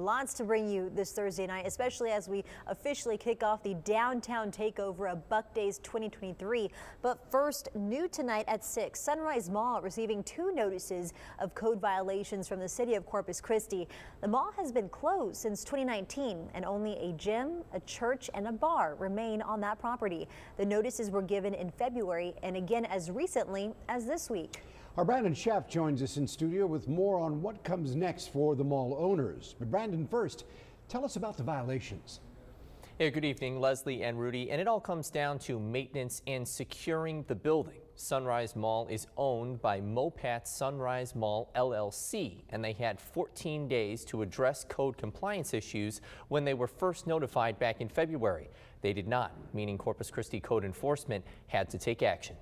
lots to bring you this Thursday night, especially as we officially kick off the downtown takeover of Buck Days 2023. But first, new tonight at 6, Sunrise Mall receiving 2 notices of code violations from the city of Corpus Christi. The mall has been closed since 2019, and only a gym, a church, and a bar remain on that property. The notices were given in February and again as recently as this week. Our Brandon Schaff joins us in studio with more on what comes next for the mall owners. But Brandon, first, tell us about the violations. Hey, good evening, Leslie and Rudy. And it all comes down to maintenance and securing the building. Sunrise Mall is owned by Mopat Sunrise Mall LLC, and they had 14 days to address code compliance issues when they were first notified back in February. They did not, meaning Corpus Christi Code Enforcement had to take action.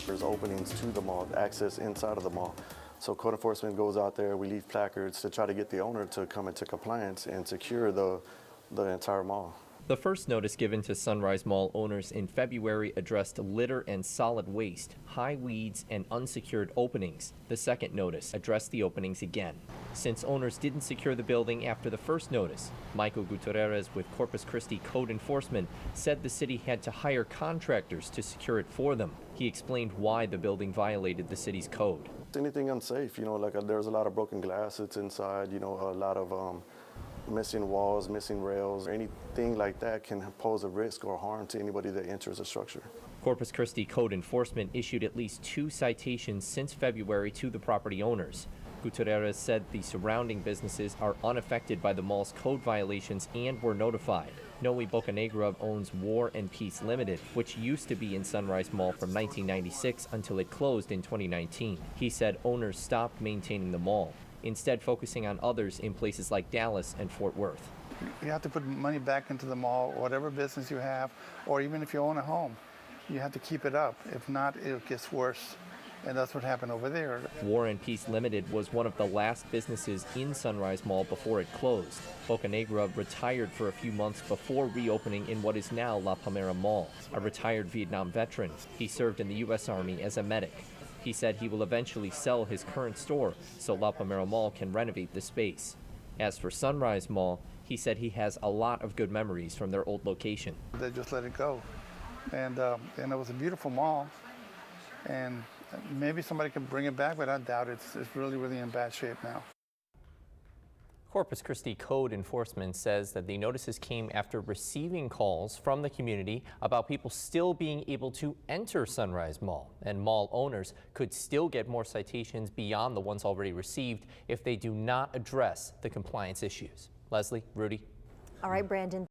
There's openings to the mall, access inside of the mall. So code enforcement goes out there, we leave placards to try to get the owner to come into compliance and secure the entire mall. The first notice given to Sunrise Mall owners in February addressed litter and solid waste, high weeds, and unsecured openings. The second notice addressed the openings again. Since owners didn't secure the building after the first notice, Michael Gutierrez with Corpus Christi Code Enforcement said the city had to hire contractors to secure it for them. He explained why the building violated the city's code. Anything unsafe, like there's a lot of broken glass that's inside, a lot of missing walls, missing rails, anything like that can pose a risk or harm to anybody that enters a structure. Corpus Christi Code Enforcement issued at least 2 citations since February to the property owners. Gutierrez said the surrounding businesses are unaffected by the mall's code violations and were notified. Noe Bocanegra owns War and Peace Limited, which used to be in Sunrise Mall from 1996 until it closed in 2019. He said owners stopped maintaining the mall, instead focusing on others in places like Dallas and Fort Worth. You have to put money back into the mall, whatever business you have, or even if you own a home, you have to keep it up. If not, it gets worse. And that's what happened over there. War and Peace Limited was one of the last businesses in Sunrise Mall before it closed. Bocanegra retired for a few months before reopening in what is now La Palmera Mall. A retired Vietnam veteran, he served in the U.S. Army as a medic. He said he will eventually sell his current store so La Palmera Mall can renovate the space. As for Sunrise Mall, he said he has a lot of good memories from their old location. They just let it go. And it was a beautiful mall. And maybe somebody can bring it back, but I doubt it's really, really in bad shape now. Corpus Christi Code Enforcement says that the notices came after receiving calls from the community about people still being able to enter Sunrise Mall, and mall owners could still get more citations beyond the ones already received if they do not address the compliance issues. Leslie, Rudy. All right, Brandon.